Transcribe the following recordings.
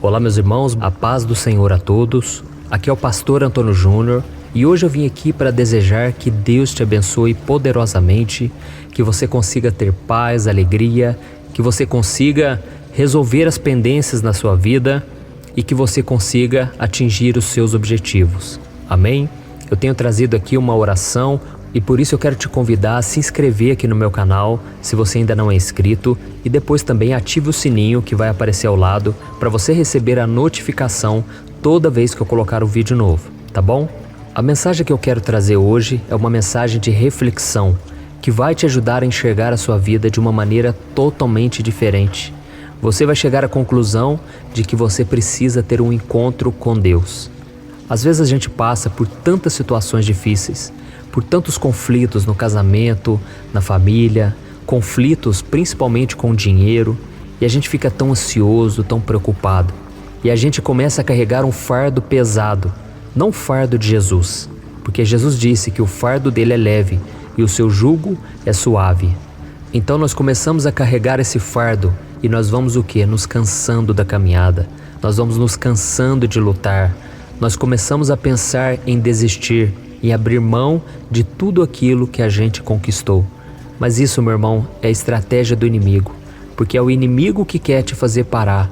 Olá meus irmãos, a paz do Senhor a todos. Aqui é o pastor Antônio Júnior e hoje eu vim aqui para desejar que Deus te abençoe poderosamente, que você consiga ter paz, alegria, que você consiga resolver as pendências na sua vida e que você consiga atingir os seus objetivos. Amém? Eu tenho trazido aqui uma oração e por isso eu quero te convidar a se inscrever aqui no meu canal, se você ainda não é inscrito, e depois também ative o sininho que vai aparecer ao lado para você receber a notificação toda vez que eu colocar um vídeo novo, tá bom? A mensagem que eu quero trazer hoje é uma mensagem de reflexão que vai te ajudar a enxergar a sua vida de uma maneira totalmente diferente. Você vai chegar à conclusão de que você precisa ter um encontro com Deus. Às vezes a gente passa por tantas situações difíceis, por tantos conflitos no casamento, na família, conflitos principalmente com o dinheiro, e a gente fica tão ansioso, tão preocupado. E a gente começa a carregar um fardo pesado, não o fardo de Jesus, porque Jesus disse que o fardo dele é leve e o seu jugo é suave. Então nós começamos a carregar esse fardo e nós vamos o quê? Nos cansando da caminhada, nós vamos nos cansando de lutar, nós começamos a pensar em desistir, em abrir mão de tudo aquilo que a gente conquistou. Mas isso, meu irmão, é estratégia do inimigo, porque é o inimigo que quer te fazer parar.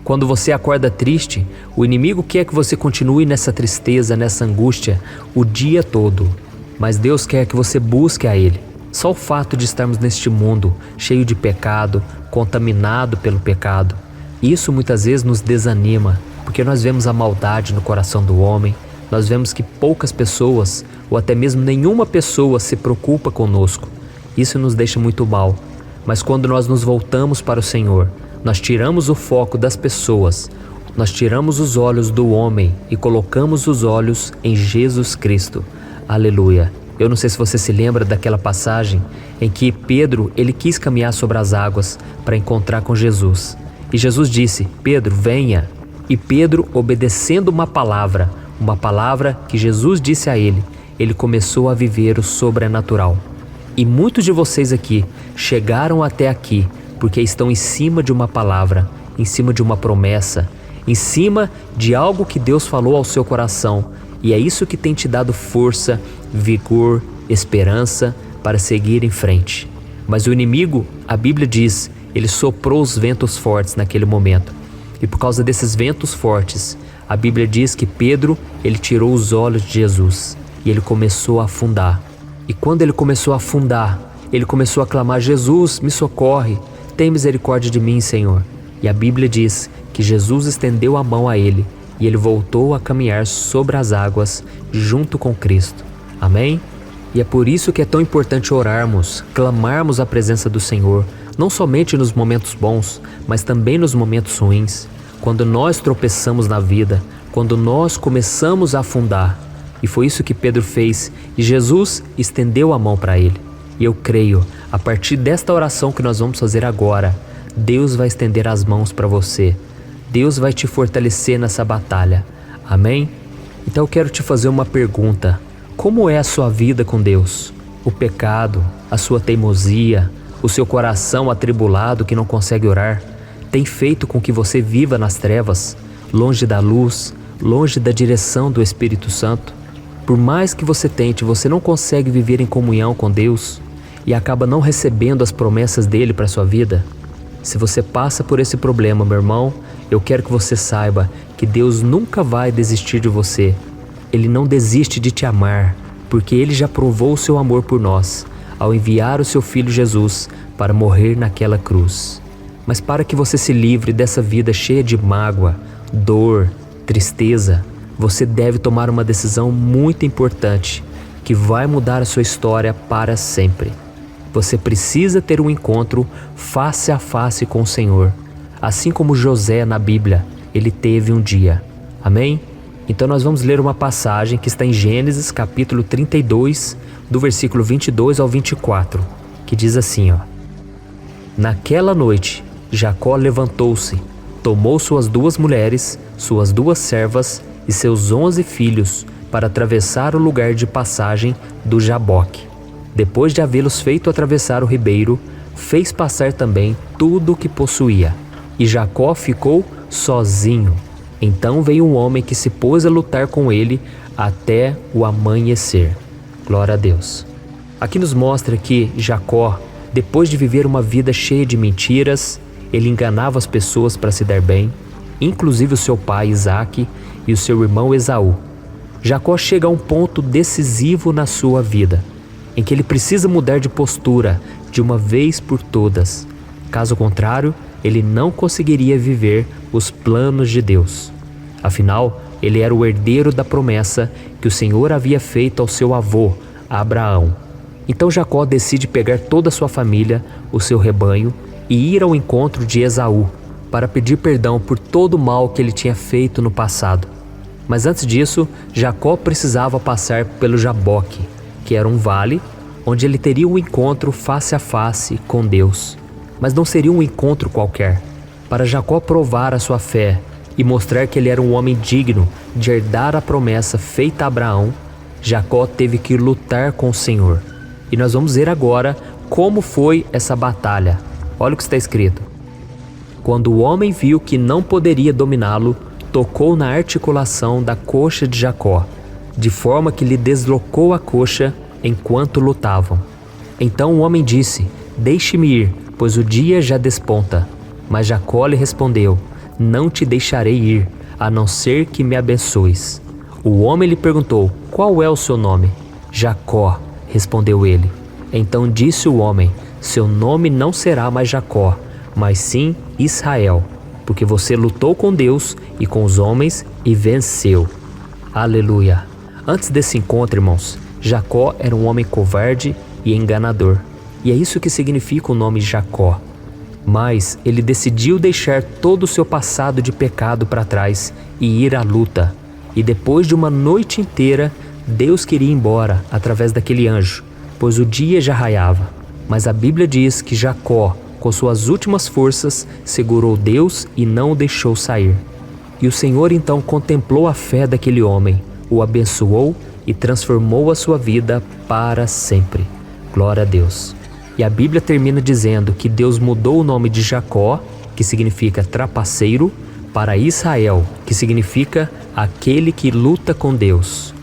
Quando você acorda triste, o inimigo quer que você continue nessa tristeza, nessa angústia, o dia todo. Mas Deus quer que você busque a Ele. Só o fato de estarmos neste mundo cheio de pecado, contaminado pelo pecado, isso muitas vezes nos desanima, porque nós vemos a maldade no coração do homem, nós vemos que poucas pessoas, ou até mesmo nenhuma pessoa se preocupa conosco. Isso nos deixa muito mal. Mas quando nós nos voltamos para o Senhor, nós tiramos o foco das pessoas, nós tiramos os olhos do homem e colocamos os olhos em Jesus Cristo. Aleluia! Eu não sei se você se lembra daquela passagem em que Pedro, ele quis caminhar sobre as águas para encontrar com Jesus. E Jesus disse, Pedro, venha. E Pedro, obedecendo uma palavra que Jesus disse a ele começou a viver o sobrenatural. E muitos de vocês aqui chegaram até aqui porque estão em cima de uma palavra, em cima de uma promessa, em cima de algo que Deus falou ao seu coração. E é isso que tem te dado força, vigor, esperança para seguir em frente. Mas o inimigo, a Bíblia diz, ele soprou os ventos fortes naquele momento. E por causa desses ventos fortes, a Bíblia diz que Pedro, ele tirou os olhos de Jesus e ele começou a afundar. E quando ele começou a afundar, ele começou a clamar, Jesus, me socorre, tem misericórdia de mim, Senhor. E a Bíblia diz que Jesus estendeu a mão a ele e ele voltou a caminhar sobre as águas junto com Cristo. Amém? E é por isso que é tão importante orarmos, clamarmos a presença do Senhor, não somente nos momentos bons, mas também nos momentos ruins. Quando nós tropeçamos na vida, quando nós começamos a afundar. E foi isso que Pedro fez, e Jesus estendeu a mão para ele. E eu creio, a partir desta oração que nós vamos fazer agora, Deus vai estender as mãos para você. Deus vai te fortalecer nessa batalha. Amém? Então eu quero te fazer uma pergunta. Como é a sua vida com Deus? O pecado, a sua teimosia, o seu coração atribulado que não consegue orar, tem feito com que você viva nas trevas, longe da luz, longe da direção do Espírito Santo? Por mais que você tente, você não consegue viver em comunhão com Deus e acaba não recebendo as promessas dele para a sua vida? Se você passa por esse problema, meu irmão, eu quero que você saiba que Deus nunca vai desistir de você. Ele não desiste de te amar, porque Ele já provou o seu amor por nós, ao enviar o seu Filho Jesus para morrer naquela cruz. Mas para que você se livre dessa vida cheia de mágoa, dor, tristeza, você deve tomar uma decisão muito importante, que vai mudar a sua história para sempre. Você precisa ter um encontro face a face com o Senhor, assim como José na Bíblia, ele teve um dia. Amém? Então nós vamos ler uma passagem que está em Gênesis capítulo 32, do versículo 22 ao 24, que diz assim, ó. Naquela noite, Jacó levantou-se, tomou suas 2 mulheres, suas 2 servas e seus 11 filhos para atravessar o lugar de passagem do Jaboque. Depois de havê-los feito atravessar o ribeiro, fez passar também tudo o que possuía. e Jacó ficou sozinho. Então veio um homem que se pôs a lutar com ele até o amanhecer. Glória a Deus. Aqui nos mostra que Jacó, depois de viver uma vida cheia de mentiras, ele enganava as pessoas para se dar bem, inclusive o seu pai Isaque e o seu irmão Esaú. Jacó chega a um ponto decisivo na sua vida, em que ele precisa mudar de postura de uma vez por todas. Caso contrário, ele não conseguiria viver os planos de Deus. Afinal, ele era o herdeiro da promessa que o Senhor havia feito ao seu avô, Abraão. Então Jacó decide pegar toda a sua família, o seu rebanho, e ir ao encontro de Esaú, para pedir perdão por todo o mal que ele tinha feito no passado. Mas antes disso, Jacó precisava passar pelo Jaboque, que era um vale, onde ele teria um encontro face a face com Deus. Mas não seria um encontro qualquer. Para Jacó provar a sua fé e mostrar que ele era um homem digno de herdar a promessa feita a Abraão, Jacó teve que lutar com o Senhor. E nós vamos ver agora como foi essa batalha. Olha o que está escrito. Quando o homem viu que não poderia dominá-lo, tocou na articulação da coxa de Jacó, de forma que lhe deslocou a coxa enquanto lutavam. Então o homem disse: "Deixe-me ir, pois o dia já desponta." Mas Jacó lhe respondeu: "Não te deixarei ir, a não ser que me abençoes." O homem lhe perguntou: "Qual é o seu nome?" "Jacó", respondeu ele. Então disse o homem: "Seu nome não será mais Jacó, mas sim Israel, porque você lutou com Deus e com os homens e venceu." Aleluia! Antes desse encontro, irmãos, Jacó era um homem covarde e enganador. E é isso que significa o nome Jacó. Mas ele decidiu deixar todo o seu passado de pecado para trás e ir à luta. E depois de uma noite inteira, Deus queria ir embora através daquele anjo, pois o dia já raiava. Mas a Bíblia diz que Jacó, com suas últimas forças, segurou Deus e não o deixou sair. E o Senhor então contemplou a fé daquele homem, o abençoou e transformou a sua vida para sempre. Glória a Deus. E a Bíblia termina dizendo que Deus mudou o nome de Jacó, que significa trapaceiro, para Israel, que significa aquele que luta com Deus.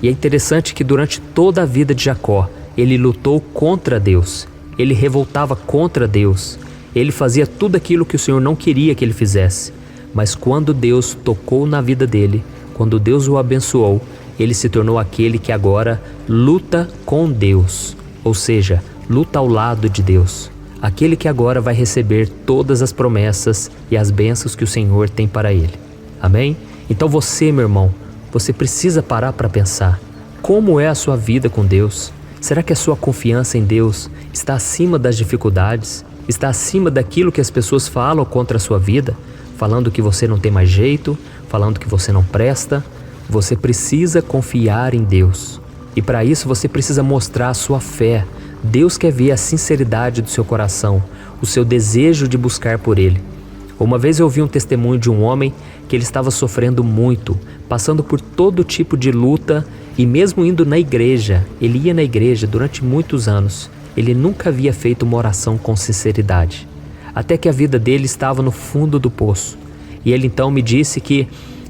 E é interessante que durante toda a vida de Jacó, ele lutou contra Deus. Ele revoltava contra Deus. Ele fazia tudo aquilo que o Senhor não queria que ele fizesse. Mas quando Deus tocou na vida dele, quando Deus o abençoou, ele se tornou aquele que agora luta com Deus. Ou seja, luta ao lado de Deus. Aquele que agora vai receber todas as promessas e as bênçãos que o Senhor tem para ele. Amém? Então você, meu irmão, você precisa parar para pensar. Como é a sua vida com Deus? Será que a sua confiança em Deus está acima das dificuldades? Está acima daquilo que as pessoas falam contra a sua vida? Falando que você não tem mais jeito, falando que você não presta? Você precisa confiar em Deus. E para isso você precisa mostrar a sua fé. Deus quer ver a sinceridade do seu coração, o seu desejo de buscar por Ele. Uma vez eu ouvi um testemunho de um homem que ele estava sofrendo muito, passando por todo tipo de luta e mesmo indo na igreja. Ele ia na igreja durante muitos anos. Ele nunca havia feito uma oração com sinceridade. Até que a vida dele estava no fundo do poço. E ele então me disse que,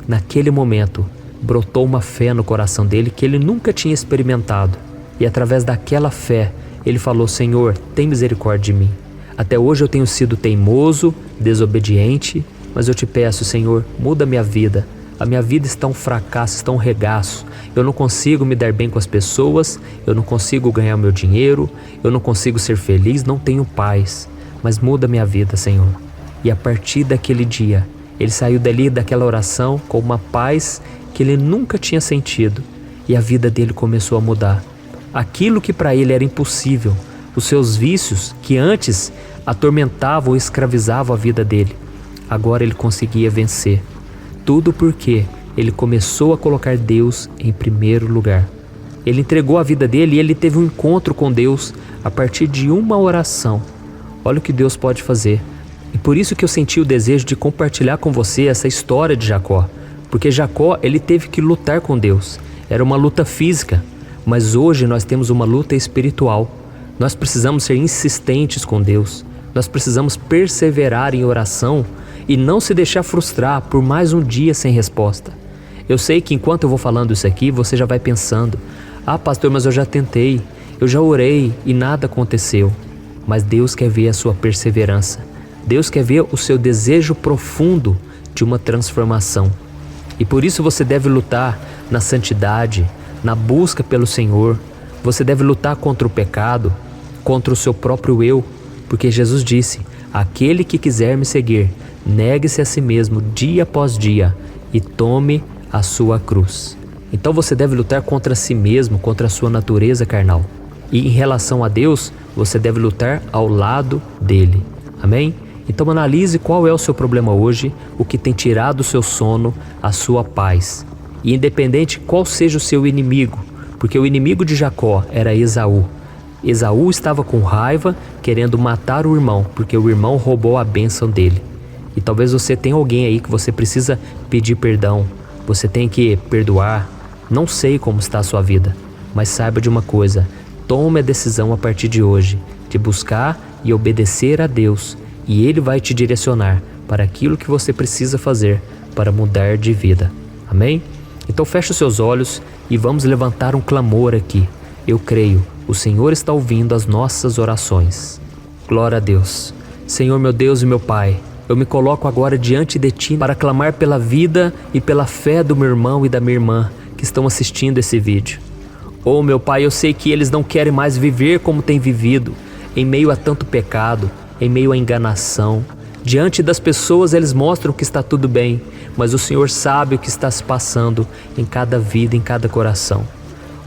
naquele momento, brotou uma fé no coração dele que ele nunca tinha experimentado. E através daquela fé, ele falou: "Senhor, tem misericórdia de mim. Até hoje eu tenho sido teimoso, desobediente, mas eu te peço, Senhor, muda minha vida. A minha vida está um fracasso, está um regaço. Eu não consigo me dar bem com as pessoas, eu não consigo ganhar meu dinheiro, eu não consigo ser feliz, não tenho paz. Mas muda minha vida, Senhor." E a partir daquele dia, ele saiu dali daquela oração com uma paz que ele nunca tinha sentido. E a vida dele começou a mudar. Aquilo que para ele era impossível, os seus vícios que antes atormentavam ou escravizavam a vida dele, agora ele conseguia vencer. Tudo porque ele começou a colocar Deus em primeiro lugar. Ele entregou a vida dele e ele teve um encontro com Deus a partir de uma oração. Olha o que Deus pode fazer. E por isso que eu senti o desejo de compartilhar com você essa história de Jacó. Porque Jacó, ele teve que lutar com Deus. Era uma luta física. Mas hoje nós temos uma luta espiritual. Nós precisamos ser insistentes com Deus. Nós precisamos perseverar em oração e não se deixar frustrar por mais um dia sem resposta. Eu sei que enquanto eu vou falando isso aqui, você já vai pensando: ah, pastor, mas eu já tentei, eu já orei e nada aconteceu. Mas Deus quer ver a sua perseverança. Deus quer ver o seu desejo profundo de uma transformação. E por isso você deve lutar na santidade, na busca pelo Senhor. Você deve lutar contra o pecado, contra o seu próprio eu, porque Jesus disse: aquele que quiser me seguir, negue-se a si mesmo dia após dia e tome a sua cruz. Então você deve lutar contra si mesmo, contra a sua natureza carnal. E em relação a Deus, você deve lutar ao lado dele. Amém? Então analise qual é o seu problema hoje, o que tem tirado o seu sono, a sua paz. E independente qual seja o seu inimigo, porque o inimigo de Jacó era Esaú. Esaú estava com raiva, querendo matar o irmão, porque o irmão roubou a bênção dele. E talvez você tenha alguém aí que você precisa pedir perdão, você tem que perdoar. Não sei como está a sua vida, mas saiba de uma coisa: tome a decisão a partir de hoje de buscar e obedecer a Deus, e Ele vai te direcionar para aquilo que você precisa fazer para mudar de vida. Amém? Então feche os seus olhos e vamos levantar um clamor aqui. Eu creio, o Senhor está ouvindo as nossas orações. Glória a Deus. Senhor, meu Deus e meu Pai, eu me coloco agora diante de Ti para clamar pela vida e pela fé do meu irmão e da minha irmã que estão assistindo esse vídeo. Oh, meu Pai, eu sei que eles não querem mais viver como têm vivido, em meio a tanto pecado, em meio à enganação. Diante das pessoas eles mostram que está tudo bem, mas o Senhor sabe o que está se passando em cada vida, em cada coração.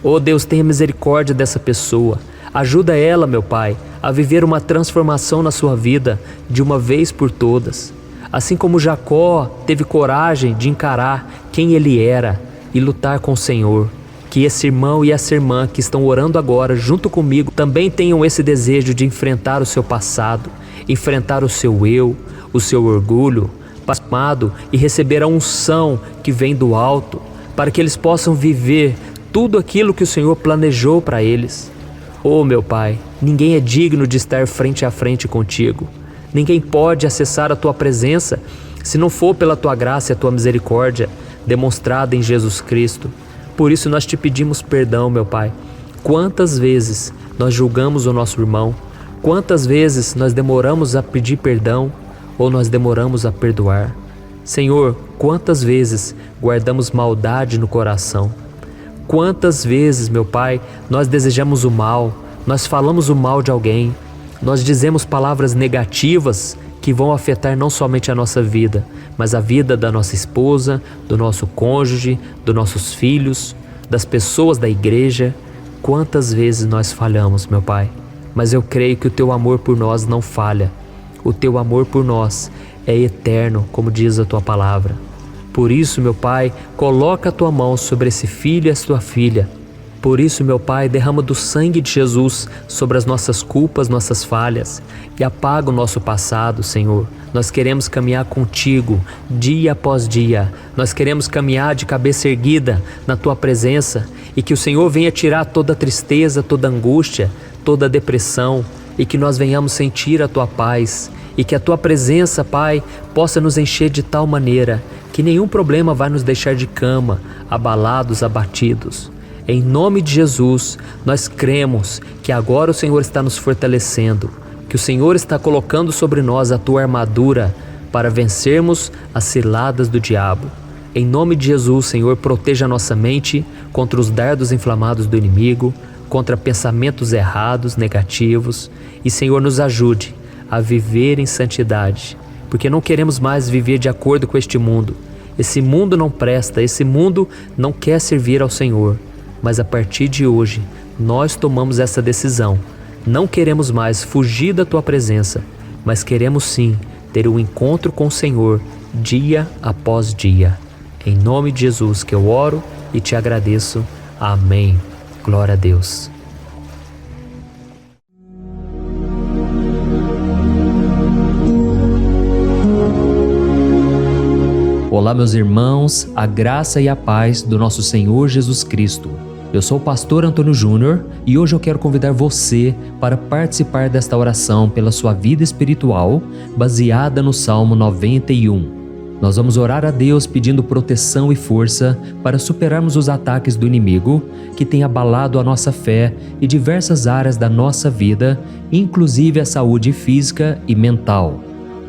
Oh Deus, tenha misericórdia dessa pessoa. Ajuda ela, meu Pai, a viver uma transformação na sua vida de uma vez por todas. Assim como Jacó teve coragem de encarar quem ele era e lutar com o Senhor. Que esse irmão e essa irmã que estão orando agora junto comigo também tenham esse desejo de enfrentar o seu passado, enfrentar o seu eu, o seu orgulho, pasmado, e receber a unção que vem do alto, para que eles possam viver tudo aquilo que o Senhor planejou para eles. Oh, meu Pai, ninguém é digno de estar frente a frente contigo. Ninguém pode acessar a Tua presença se não for pela Tua graça e a Tua misericórdia demonstrada em Jesus Cristo. Por isso nós te pedimos perdão, meu Pai. Quantas vezes nós julgamos o nosso irmão? Quantas vezes nós demoramos a pedir perdão ou nós demoramos a perdoar? Senhor, quantas vezes guardamos maldade no coração? Quantas vezes, meu Pai, nós desejamos o mal, nós falamos o mal de alguém, nós dizemos palavras negativas que vão afetar não somente a nossa vida, mas a vida da nossa esposa, do nosso cônjuge, dos nossos filhos, das pessoas da igreja. Quantas vezes nós falhamos, meu Pai? Mas eu creio que o Teu amor por nós não falha. O Teu amor por nós é eterno, como diz a Tua palavra. Por isso, meu Pai, coloca a Tua mão sobre esse filho e a Tua filha. Por isso, meu Pai, derrama do sangue de Jesus sobre as nossas culpas, nossas falhas, e apaga o nosso passado, Senhor. Nós queremos caminhar contigo dia após dia. Nós queremos caminhar de cabeça erguida na Tua presença, e que o Senhor venha tirar toda a tristeza, toda a angústia, toda a depressão, e que nós venhamos sentir a Tua paz, e que a Tua presença, Pai, possa nos encher de tal maneira que nenhum problema vai nos deixar de cama, abalados, abatidos. Em nome de Jesus, nós cremos que agora o Senhor está nos fortalecendo, que o Senhor está colocando sobre nós a Tua armadura para vencermos as ciladas do diabo. Em nome de Jesus, Senhor, proteja a nossa mente contra os dardos inflamados do inimigo, contra pensamentos errados, negativos, e, Senhor, nos ajude a viver em santidade, porque não queremos mais viver de acordo com este mundo. Esse mundo não presta, esse mundo não quer servir ao Senhor. Mas a partir de hoje, nós tomamos essa decisão. Não queremos mais fugir da Tua presença, mas queremos sim ter um encontro com o Senhor dia após dia. Em nome de Jesus que eu oro e te agradeço. Amém. Glória a Deus. Olá, meus irmãos, a graça e a paz do nosso Senhor Jesus Cristo. Eu sou o pastor Antônio Júnior e hoje eu quero convidar você para participar desta oração pela sua vida espiritual, baseada no Salmo 91. Nós vamos orar a Deus pedindo proteção e força para superarmos os ataques do inimigo que tem abalado a nossa fé e diversas áreas da nossa vida, inclusive a saúde física e mental.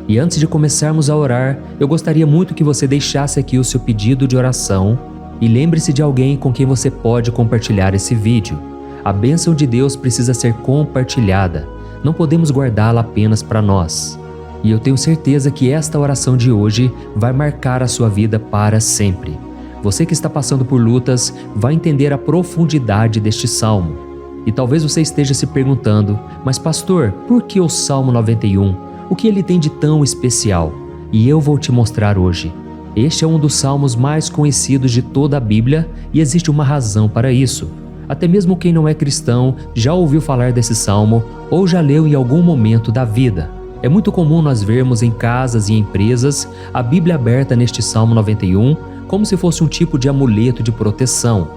E antes de começarmos a orar, eu gostaria muito que você deixasse aqui o seu pedido de oração e lembre-se de alguém com quem você pode compartilhar esse vídeo. A bênção de Deus precisa ser compartilhada, não podemos guardá-la apenas para nós. E eu tenho certeza que esta oração de hoje vai marcar a sua vida para sempre. Você que está passando por lutas vai entender a profundidade deste salmo. E talvez você esteja se perguntando, mas pastor, por que o Salmo 91? O que ele tem de tão especial? E eu vou te mostrar hoje. Este é um dos salmos mais conhecidos de toda a Bíblia e existe uma razão para isso. Até mesmo quem não é cristão já ouviu falar desse salmo ou já leu em algum momento da vida. É muito comum nós vermos em casas e empresas a Bíblia aberta neste Salmo 91 como se fosse um tipo de amuleto de proteção.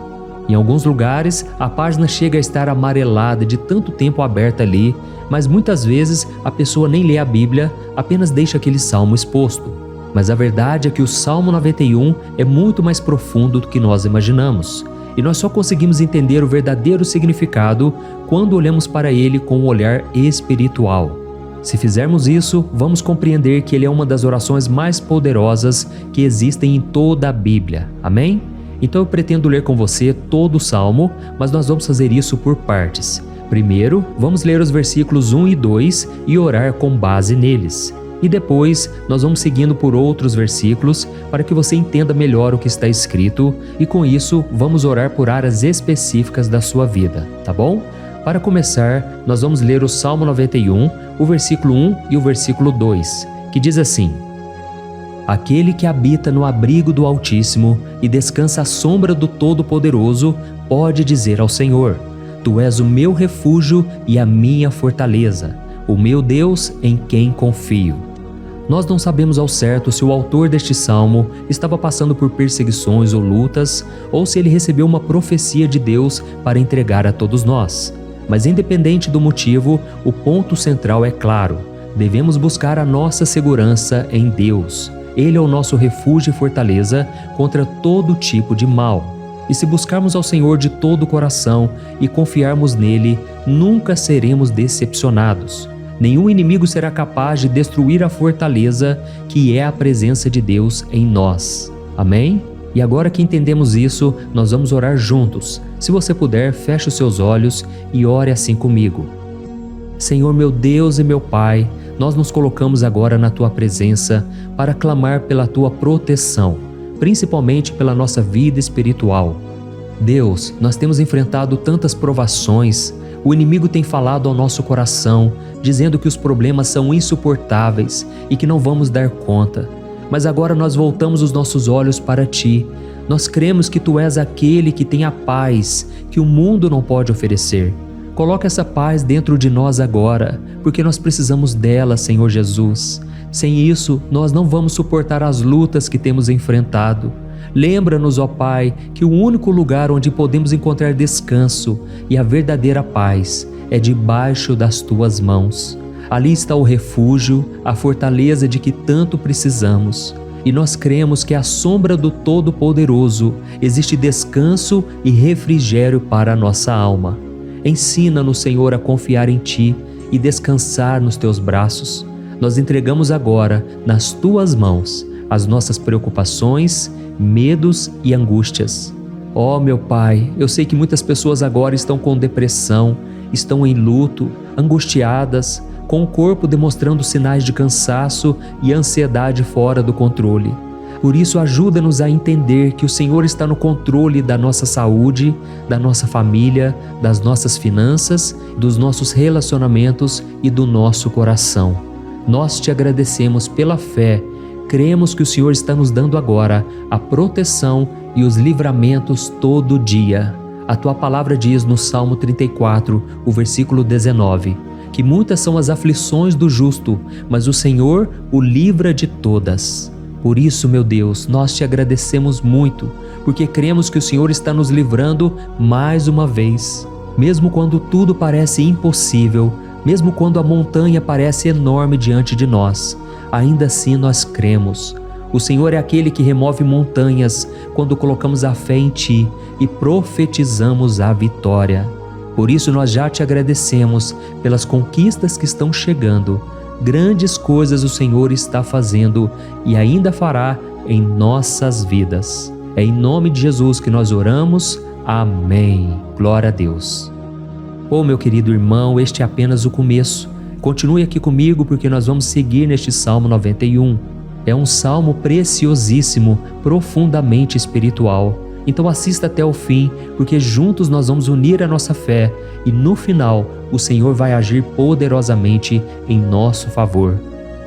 Em alguns lugares, a página chega a estar amarelada de tanto tempo aberta ali, mas muitas vezes a pessoa nem lê a Bíblia, apenas deixa aquele salmo exposto. Mas a verdade é que o Salmo 91 é muito mais profundo do que nós imaginamos. E nós só conseguimos entender o verdadeiro significado quando olhamos para ele com um olhar espiritual. Se fizermos isso, vamos compreender que ele é uma das orações mais poderosas que existem em toda a Bíblia. Amém? Então eu pretendo ler com você todo o Salmo, mas nós vamos fazer isso por partes. Primeiro, vamos ler os versículos 1 e 2 e orar com base neles. E depois, nós vamos seguindo por outros versículos para que você entenda melhor o que está escrito e com isso, vamos orar por áreas específicas da sua vida, tá bom? Para começar, nós vamos ler o Salmo 91, o versículo 1 e o versículo 2, que diz assim: Aquele que habita no abrigo do Altíssimo e descansa à sombra do Todo-Poderoso pode dizer ao Senhor: Tu és o meu refúgio e a minha fortaleza, o meu Deus em quem confio. Nós não sabemos ao certo se o autor deste salmo estava passando por perseguições ou lutas, ou se ele recebeu uma profecia de Deus para entregar a todos nós. Mas independente do motivo, o ponto central é claro: devemos buscar a nossa segurança em Deus. Ele é o nosso refúgio e fortaleza contra todo tipo de mal. E se buscarmos ao Senhor de todo o coração e confiarmos nele, nunca seremos decepcionados. Nenhum inimigo será capaz de destruir a fortaleza que é a presença de Deus em nós. Amém? E agora que entendemos isso, nós vamos orar juntos. Se você puder, feche os seus olhos e ore assim comigo. Senhor meu Deus e meu Pai, nós nos colocamos agora na Tua presença para clamar pela Tua proteção, principalmente pela nossa vida espiritual. Deus, nós temos enfrentado tantas provações, o inimigo tem falado ao nosso coração, dizendo que os problemas são insuportáveis e que não vamos dar conta. Mas agora nós voltamos os nossos olhos para Ti. Nós cremos que Tu és aquele que tem a paz que o mundo não pode oferecer. Coloca essa paz dentro de nós agora, porque nós precisamos dela, Senhor Jesus. Sem isso, nós não vamos suportar as lutas que temos enfrentado. Lembra-nos, ó Pai, que o único lugar onde podemos encontrar descanso e a verdadeira paz é debaixo das Tuas mãos. Ali está o refúgio, a fortaleza de que tanto precisamos. E nós cremos que à sombra do Todo-Poderoso existe descanso e refrigério para a nossa alma. Ensina-nos, Senhor, a confiar em Ti e descansar nos Teus braços. Nós entregamos agora, nas Tuas mãos, as nossas preocupações, medos e angústias. Ó meu Pai, eu sei que muitas pessoas agora estão com depressão, estão em luto, angustiadas, com o corpo demonstrando sinais de cansaço e ansiedade fora do controle. Por isso, ajuda-nos a entender que o Senhor está no controle da nossa saúde, da nossa família, das nossas finanças, dos nossos relacionamentos e do nosso coração. Nós Te agradecemos pela fé, cremos que o Senhor está nos dando agora a proteção e os livramentos todo dia. A Tua palavra diz no Salmo 34, o versículo 19, que muitas são as aflições do justo, mas o Senhor o livra de todas. Por isso, meu Deus, nós Te agradecemos muito, porque cremos que o Senhor está nos livrando mais uma vez. Mesmo quando tudo parece impossível, mesmo quando a montanha parece enorme diante de nós, ainda assim nós cremos. O Senhor é aquele que remove montanhas quando colocamos a fé em Ti e profetizamos a vitória. Por isso nós já Te agradecemos pelas conquistas que estão chegando. Grandes coisas o Senhor está fazendo e ainda fará em nossas vidas. É em nome de Jesus que nós oramos. Amém. Glória a Deus. Oh, meu querido irmão, este é apenas o começo. Continue aqui comigo porque nós vamos seguir neste Salmo 91. É um salmo preciosíssimo, profundamente espiritual. Então assista até o fim, porque juntos nós vamos unir a nossa fé e no final o Senhor vai agir poderosamente em nosso favor.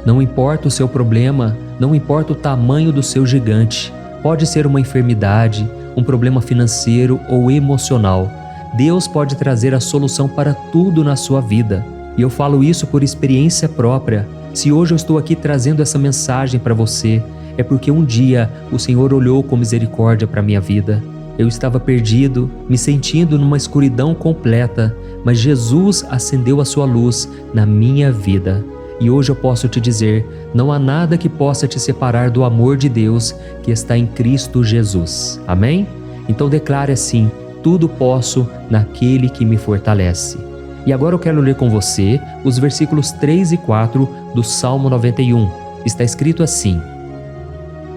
Não importa o seu problema, não importa o tamanho do seu gigante. Pode ser uma enfermidade, um problema financeiro ou emocional. Deus pode trazer a solução para tudo na sua vida. E eu falo isso por experiência própria. Se hoje eu estou aqui trazendo essa mensagem para você, é porque um dia o Senhor olhou com misericórdia para a minha vida. Eu estava perdido, me sentindo numa escuridão completa, mas Jesus acendeu a sua luz na minha vida. E hoje eu posso te dizer, não há nada que possa te separar do amor de Deus que está em Cristo Jesus. Amém? Então declare assim: tudo posso naquele que me fortalece. E agora eu quero ler com você os versículos 3 e 4 do Salmo 91. Está escrito assim: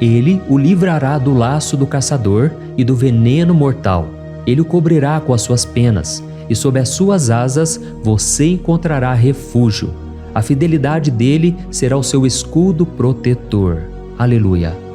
Ele o livrará do laço do caçador e do veneno mortal. Ele o cobrirá com as suas penas, e sob as suas asas você encontrará refúgio. A fidelidade dele será o seu escudo protetor. Aleluia.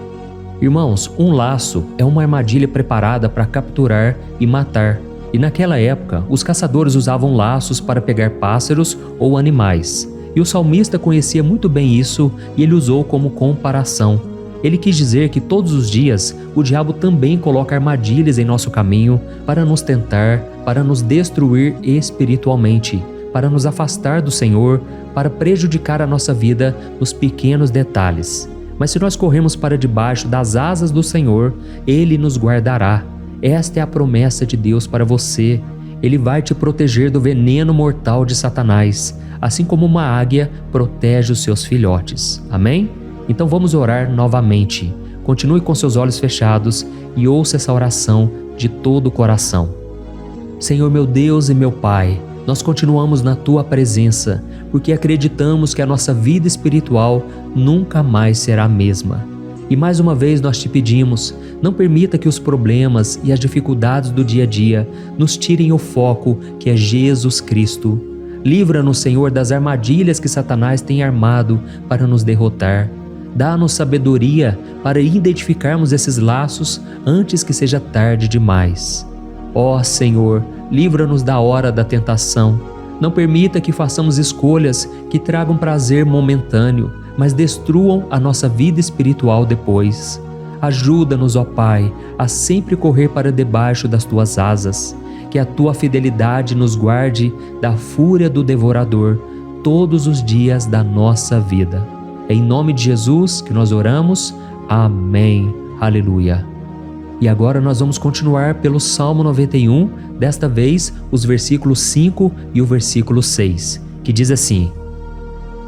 Irmãos, um laço é uma armadilha preparada para capturar e matar. E naquela época, os caçadores usavam laços para pegar pássaros ou animais. E o salmista conhecia muito bem isso e ele usou como comparação. Ele quis dizer que todos os dias o diabo também coloca armadilhas em nosso caminho para nos tentar, para nos destruir espiritualmente, para nos afastar do Senhor, para prejudicar a nossa vida nos pequenos detalhes. Mas se nós corremos para debaixo das asas do Senhor, Ele nos guardará. Esta é a promessa de Deus para você. Ele vai te proteger do veneno mortal de Satanás, assim como uma águia protege os seus filhotes. Amém? Então vamos orar novamente. Continue com seus olhos fechados e ouça essa oração de todo o coração. Senhor meu Deus e meu Pai, nós continuamos na Tua presença, porque acreditamos que a nossa vida espiritual nunca mais será a mesma. E mais uma vez nós te pedimos, não permita que os problemas e as dificuldades do dia a dia nos tirem o foco que é Jesus Cristo. Livra-nos, Senhor, das armadilhas que Satanás tem armado para nos derrotar. Dá-nos sabedoria para identificarmos esses laços antes que seja tarde demais. Ó Senhor, livra-nos da hora da tentação. Não permita que façamos escolhas que tragam prazer momentâneo, mas destruam a nossa vida espiritual depois. Ajuda-nos, ó Pai, a sempre correr para debaixo das Tuas asas, que a Tua fidelidade nos guarde da fúria do devorador todos os dias da nossa vida. É em nome de Jesus que nós oramos. Amém. Aleluia. E agora nós vamos continuar pelo Salmo 91, desta vez os versículos 5 e o versículo 6, que diz assim: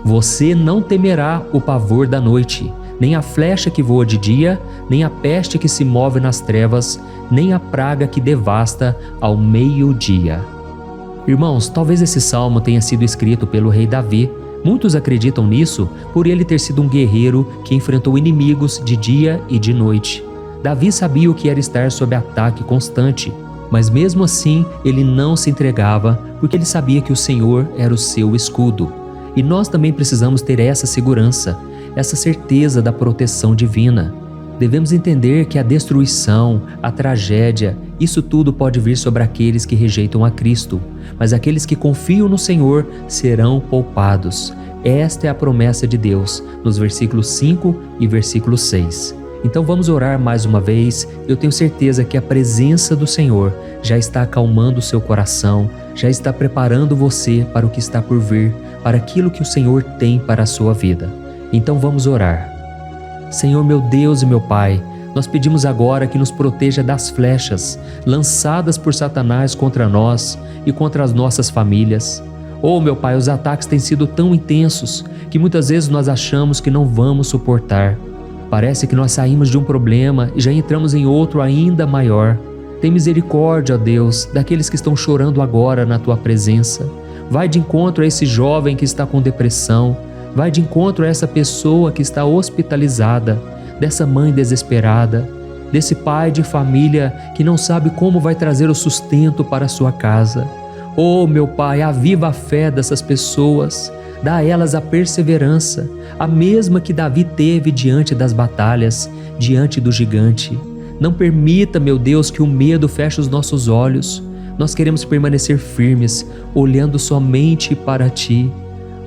Você não temerá o pavor da noite, nem a flecha que voa de dia, nem a peste que se move nas trevas, nem a praga que devasta ao meio-dia. Irmãos, talvez esse salmo tenha sido escrito pelo rei Davi. Muitos acreditam nisso por ele ter sido um guerreiro que enfrentou inimigos de dia e de noite. Davi sabia o que era estar sob ataque constante, mas mesmo assim ele não se entregava, porque ele sabia que o Senhor era o seu escudo. E nós também precisamos ter essa segurança, essa certeza da proteção divina. Devemos entender que a destruição, a tragédia, isso tudo pode vir sobre aqueles que rejeitam a Cristo, mas aqueles que confiam no Senhor serão poupados. Esta é a promessa de Deus, nos versículos 5 e versículo 6. Então vamos orar mais uma vez. Eu tenho certeza que a presença do Senhor já está acalmando o seu coração, já está preparando você para o que está por vir, para aquilo que o Senhor tem para a sua vida. Então vamos orar. Senhor meu Deus e meu Pai, Nós pedimos agora que nos proteja das flechas lançadas por Satanás contra nós e contra as nossas famílias. Oh, meu Pai, os ataques têm sido tão intensos que muitas vezes nós achamos que não vamos suportar. Parece que nós saímos de um problema e já entramos em outro ainda maior. Tem misericórdia, ó Deus, daqueles que estão chorando agora na Tua presença. Vai de encontro a esse jovem que está com depressão. Vai de encontro a essa pessoa que está hospitalizada, dessa mãe desesperada, desse pai de família que não sabe como vai trazer o sustento para a sua casa. Oh, meu Pai, aviva a fé dessas pessoas, dá a elas a perseverança, a mesma que Davi teve diante das batalhas, diante do gigante. Não permita, meu Deus, que o medo feche os nossos olhos. Nós queremos permanecer firmes, olhando somente para Ti.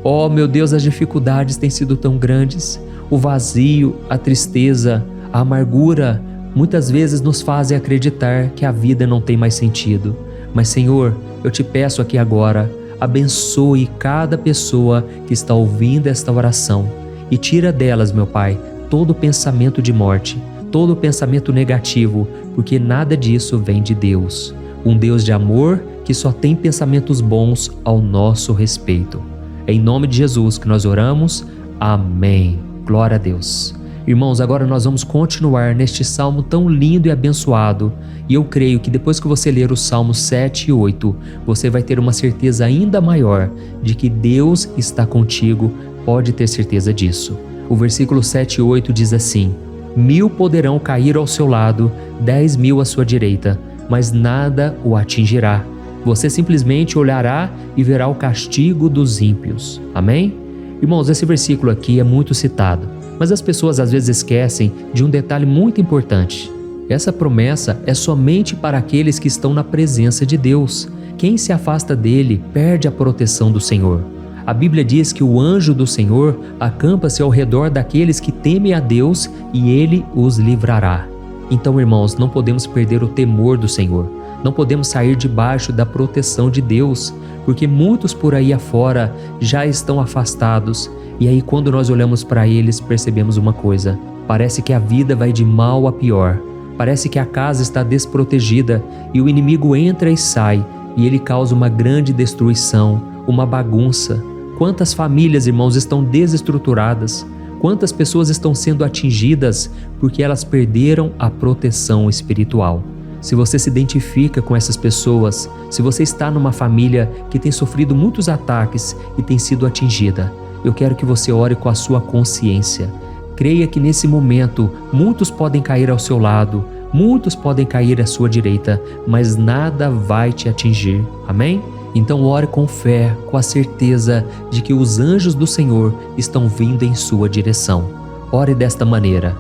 Oh, meu Deus, as dificuldades têm sido tão grandes. O vazio, a tristeza, a amargura, muitas vezes nos fazem acreditar que a vida não tem mais sentido. Mas, Senhor, eu te peço aqui agora, abençoe cada pessoa que está ouvindo esta oração e tira delas, meu Pai, todo pensamento de morte, todo pensamento negativo, porque nada disso vem de Deus. Um Deus de amor que só tem pensamentos bons ao nosso respeito. É em nome de Jesus que nós oramos. Amém. Glória a Deus. Irmãos, agora nós vamos continuar neste salmo tão lindo e abençoado. E eu creio que depois que você ler os salmos 7 e 8, você vai ter uma certeza ainda maior de que Deus está contigo. Pode ter certeza disso. O versículo 7 e 8 diz assim: 1000 poderão cair ao seu lado, 10.000 à sua direita, mas nada o atingirá. Você simplesmente olhará e verá o castigo dos ímpios. Amém? Irmãos, esse versículo aqui é muito citado, mas as pessoas às vezes esquecem de um detalhe muito importante. Essa promessa é somente para aqueles que estão na presença de Deus. Quem se afasta dele perde a proteção do Senhor. A Bíblia diz que o anjo do Senhor acampa-se ao redor daqueles que temem a Deus e ele os livrará. Então, irmãos, não podemos perder o temor do Senhor. Não podemos sair debaixo da proteção de Deus, porque muitos por aí afora já estão afastados. E aí, quando nós olhamos para eles, percebemos uma coisa: parece que a vida vai de mal a pior. Parece que a casa está desprotegida e o inimigo entra e sai, e ele causa uma grande destruição, uma bagunça. Quantas famílias, irmãos, estão desestruturadas? Quantas pessoas estão sendo atingidas porque elas perderam a proteção espiritual? Se você se identifica com essas pessoas, se você está numa família que tem sofrido muitos ataques e tem sido atingida, eu quero que você ore com a sua consciência. Creia que nesse momento muitos podem cair ao seu lado, muitos podem cair à sua direita, mas nada vai te atingir. Amém? Então ore com fé, com a certeza de que os anjos do Senhor estão vindo em sua direção. Ore desta maneira: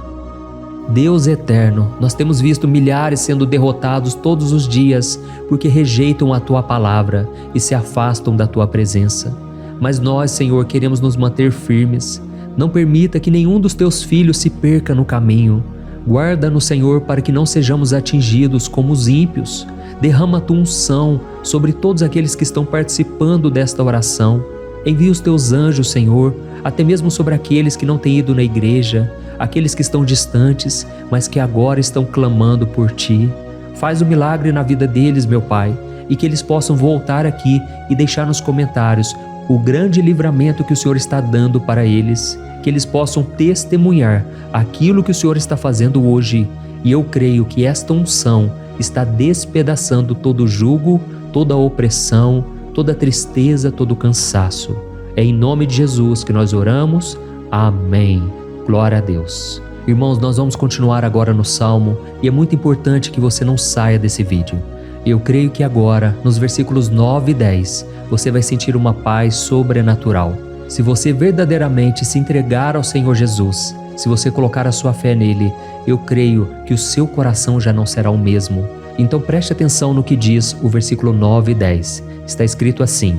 Deus eterno, nós temos visto milhares sendo derrotados todos os dias porque rejeitam a Tua palavra e se afastam da Tua presença. Mas nós, Senhor, queremos nos manter firmes. Não permita que nenhum dos Teus filhos se perca no caminho. Guarda-nos, Senhor, para que não sejamos atingidos como os ímpios. Derrama a Tua unção sobre todos aqueles que estão participando desta oração. Envia os Teus anjos, Senhor, até mesmo sobre aqueles que não têm ido na igreja, aqueles que estão distantes, mas que agora estão clamando por Ti. Faz o milagre na vida deles, meu Pai, e que eles possam voltar aqui e deixar nos comentários o grande livramento que o Senhor está dando para eles, que eles possam testemunhar aquilo que o Senhor está fazendo hoje. E eu creio que esta unção está despedaçando todo o jugo, toda a opressão, toda a tristeza, todo o cansaço. É em nome de Jesus que nós oramos. Amém. Glória a Deus. Irmãos, nós vamos continuar agora no Salmo e é muito importante que você não saia desse vídeo. Eu creio que agora, nos versículos 9 e 10, você vai sentir uma paz sobrenatural. Se você verdadeiramente se entregar ao Senhor Jesus, se você colocar a sua fé nele, eu creio que o seu coração já não será o mesmo. Então preste atenção no que diz o versículo 9 e 10. Está escrito assim: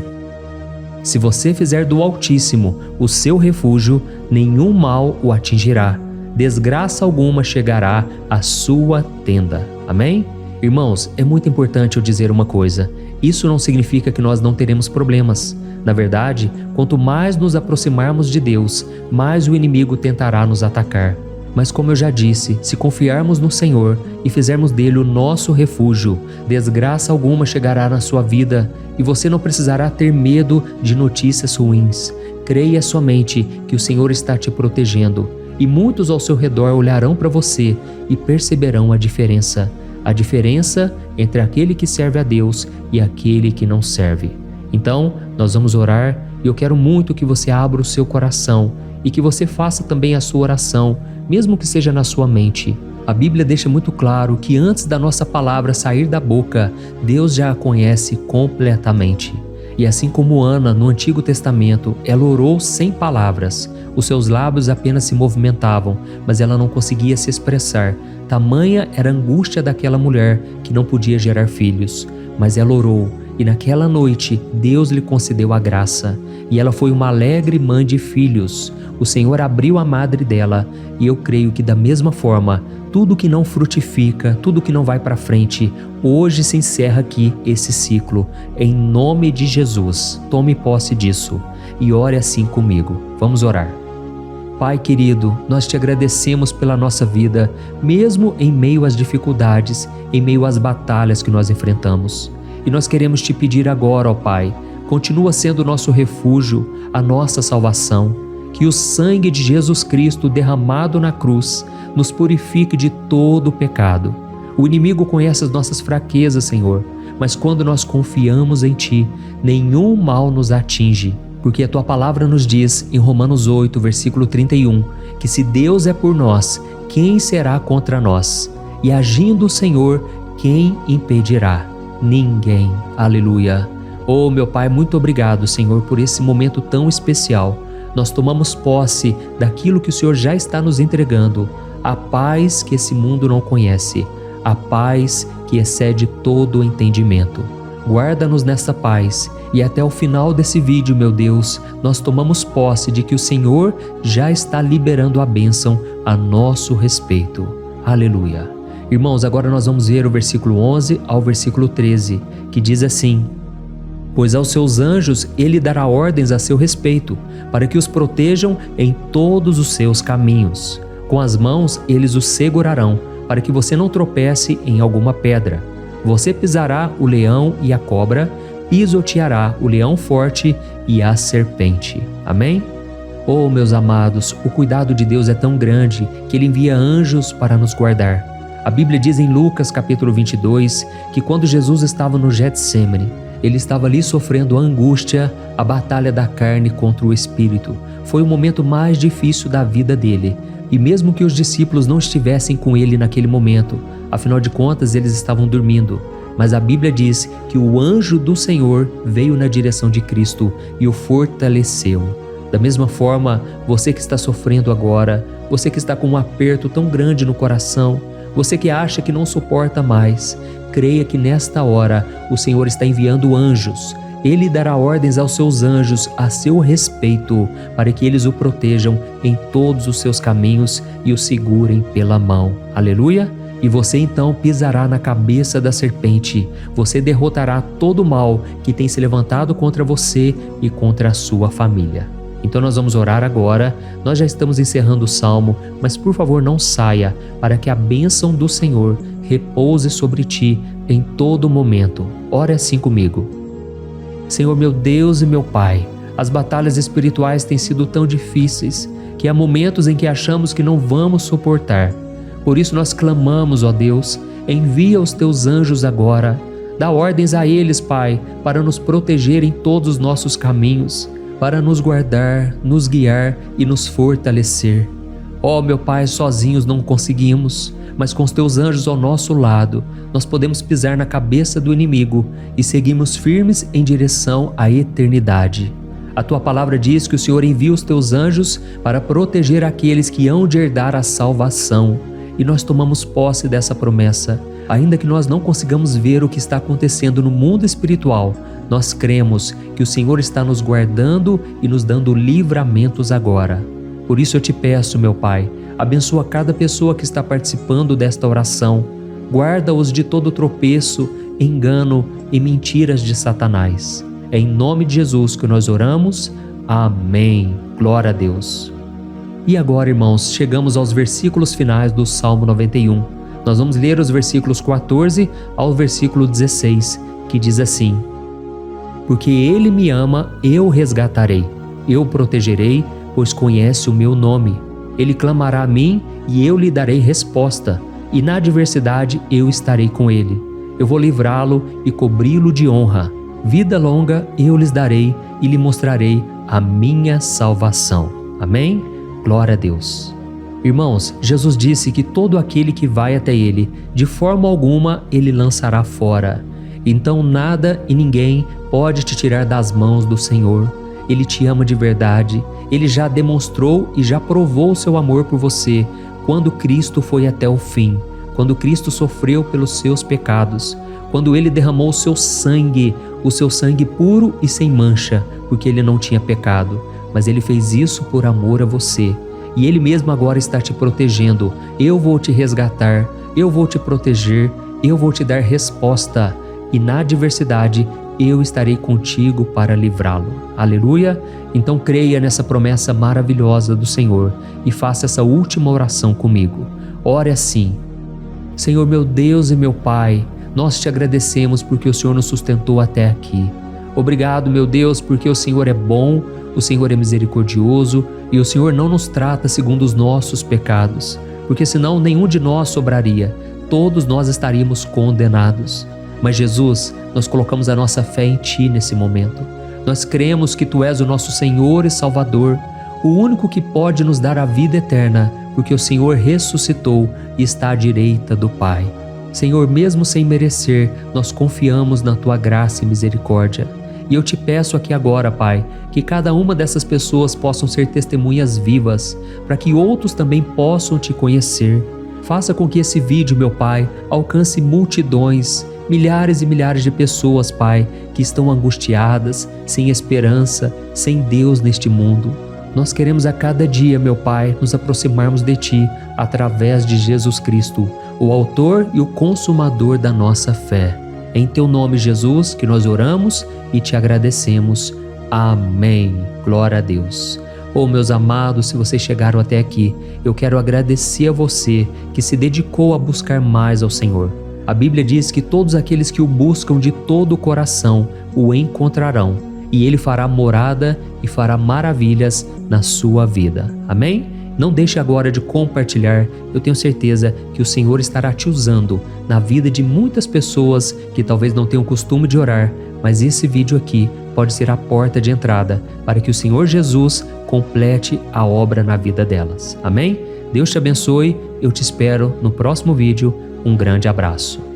Se você fizer do Altíssimo o seu refúgio, nenhum mal o atingirá. Desgraça alguma chegará à sua tenda. Amém? Irmãos, é muito importante eu dizer uma coisa. Isso não significa que nós não teremos problemas. Na verdade, quanto mais nos aproximarmos de Deus, mais o inimigo tentará nos atacar. Mas como eu já disse, se confiarmos no Senhor e fizermos dele o nosso refúgio, desgraça alguma chegará na sua vida e você não precisará ter medo de notícias ruins. Creia somente que o Senhor está te protegendo e muitos ao seu redor olharão para você e perceberão a diferença entre aquele que serve a Deus e aquele que não serve. Então, nós vamos orar e eu quero muito que você abra o seu coração e que você faça também a sua oração, mesmo que seja na sua mente. A Bíblia deixa muito claro que antes da nossa palavra sair da boca, Deus já a conhece completamente. E assim como Ana, no Antigo Testamento, ela orou sem palavras. Os seus lábios apenas se movimentavam, mas ela não conseguia se expressar. Tamanha era a angústia daquela mulher que não podia gerar filhos. Mas ela orou, e naquela noite Deus lhe concedeu a graça. E ela foi uma alegre mãe de filhos. O Senhor abriu a madre dela, e eu creio que da mesma forma, tudo que não frutifica, tudo que não vai para frente, hoje se encerra aqui esse ciclo. Em nome de Jesus, tome posse disso e ore assim comigo. Vamos orar. Pai querido, nós te agradecemos pela nossa vida, mesmo em meio às dificuldades, em meio às batalhas que nós enfrentamos. E nós queremos te pedir agora, ó Pai, continua sendo o nosso refúgio, a nossa salvação. Que o sangue de Jesus Cristo derramado na cruz nos purifique de todo o pecado. O inimigo conhece as nossas fraquezas, Senhor, mas quando nós confiamos em Ti, nenhum mal nos atinge. Porque a Tua palavra nos diz, em Romanos 8, versículo 31, que se Deus é por nós, quem será contra nós? E agindo o Senhor, quem impedirá? Ninguém. Aleluia. Oh, meu Pai, muito obrigado, Senhor, por esse momento tão especial. Nós tomamos posse daquilo que o Senhor já está nos entregando, a paz que esse mundo não conhece, a paz que excede todo o entendimento. Guarda-nos nessa paz e até o final desse vídeo, meu Deus, nós tomamos posse de que o Senhor já está liberando a bênção a nosso respeito. Aleluia. Irmãos, agora nós vamos ver o versículo 11 ao versículo 13, que diz assim: Pois aos seus anjos ele dará ordens a seu respeito, para que os protejam em todos os seus caminhos. Com as mãos eles os segurarão, para que você não tropece em alguma pedra. Você pisará o leão e a cobra, pisoteará o leão forte e a serpente. Amém? Oh, meus amados, o cuidado de Deus é tão grande que Ele envia anjos para nos guardar. A Bíblia diz em Lucas capítulo 22 que quando Jesus estava no Getsêmani, Ele estava ali sofrendo a angústia, a batalha da carne contra o espírito. Foi o momento mais difícil da vida dele. E mesmo que os discípulos não estivessem com ele naquele momento, afinal de contas eles estavam dormindo, mas a Bíblia diz que o anjo do Senhor veio na direção de Cristo e o fortaleceu. Da mesma forma, você que está sofrendo agora, você que está com um aperto tão grande no coração, você que acha que não suporta mais, creia que nesta hora o Senhor está enviando anjos. Ele dará ordens aos seus anjos a seu respeito, para que eles o protejam em todos os seus caminhos e o segurem pela mão. Aleluia! E você então pisará na cabeça da serpente. Você derrotará todo o mal que tem se levantado contra você e contra a sua família. Então nós vamos orar agora. Nós já estamos encerrando o salmo, mas por favor não saia, para que a bênção do Senhor repouse sobre ti em todo momento. Ore assim comigo. Senhor, meu Deus e meu Pai, as batalhas espirituais têm sido tão difíceis que há momentos em que achamos que não vamos suportar. Por isso nós clamamos, ó Deus, envia os teus anjos agora. Dá ordens a eles, Pai, para nos proteger em todos os nossos caminhos, para nos guardar, nos guiar e nos fortalecer. Ó meu Pai, sozinhos não conseguimos, mas com os teus anjos ao nosso lado, nós podemos pisar na cabeça do inimigo e seguirmos firmes em direção à eternidade. A tua palavra diz que o Senhor envia os teus anjos para proteger aqueles que hão de herdar a salvação. E nós tomamos posse dessa promessa. Ainda que nós não consigamos ver o que está acontecendo no mundo espiritual, nós cremos que o Senhor está nos guardando e nos dando livramentos agora. Por isso eu te peço, meu Pai, abençoa cada pessoa que está participando desta oração. Guarda-os de todo tropeço, engano e mentiras de Satanás. É em nome de Jesus que nós oramos. Amém. Glória a Deus. E agora, irmãos, chegamos aos versículos finais do Salmo 91. Nós vamos ler os versículos 14 ao versículo 16, que diz assim: Porque Ele me ama, eu o resgatarei, eu o protegerei, pois conhece o meu nome. Ele clamará a mim e eu lhe darei resposta, e na adversidade eu estarei com ele. Eu vou livrá-lo e cobri-lo de honra. Vida longa eu lhes darei e lhe mostrarei a minha salvação. Amém? Glória a Deus. Irmãos, Jesus disse que todo aquele que vai até ele, de forma alguma ele lançará fora. Então nada e ninguém pode te tirar das mãos do Senhor. Ele te ama de verdade. Ele já demonstrou e já provou o seu amor por você quando Cristo foi até o fim, quando Cristo sofreu pelos seus pecados, quando Ele derramou o seu sangue puro e sem mancha, porque Ele não tinha pecado, mas Ele fez isso por amor a você. E Ele mesmo agora está te protegendo. Eu vou te resgatar, eu vou te proteger, eu vou te dar resposta, e na adversidade eu estarei contigo para livrá-lo. Aleluia! Então creia nessa promessa maravilhosa do Senhor e faça essa última oração comigo. Ore assim: Senhor meu Deus e meu Pai, nós te agradecemos porque o Senhor nos sustentou até aqui. Obrigado, meu Deus, porque o Senhor é bom, o Senhor é misericordioso e o Senhor não nos trata segundo os nossos pecados, porque senão nenhum de nós sobraria, todos nós estaríamos condenados. Mas Jesus, nós colocamos a nossa fé em Ti nesse momento. Nós cremos que Tu és o nosso Senhor e Salvador, o único que pode nos dar a vida eterna, porque o Senhor ressuscitou e está à direita do Pai. Senhor, mesmo sem merecer, nós confiamos na Tua graça e misericórdia. E eu te peço aqui agora, Pai, que cada uma dessas pessoas possam ser testemunhas vivas, para que outros também possam Te conhecer. Faça com que esse vídeo, meu Pai, alcance multidões, milhares e milhares de pessoas, Pai, que estão angustiadas, sem esperança, sem Deus neste mundo. Nós queremos a cada dia, meu Pai, nos aproximarmos de Ti através de Jesus Cristo, o autor e o consumador da nossa fé. É em Teu nome, Jesus, que nós oramos e Te agradecemos. Amém. Glória a Deus. Oh, meus amados, se vocês chegaram até aqui, eu quero agradecer a você que se dedicou a buscar mais ao Senhor. A Bíblia diz que todos aqueles que o buscam de todo o coração o encontrarão, e Ele fará morada e fará maravilhas na sua vida. Amém? Não deixe agora de compartilhar, eu tenho certeza que o Senhor estará te usando na vida de muitas pessoas que talvez não tenham costume de orar, mas esse vídeo aqui pode ser a porta de entrada para que o Senhor Jesus complete a obra na vida delas. Amém? Deus te abençoe, eu te espero no próximo vídeo. Um grande abraço.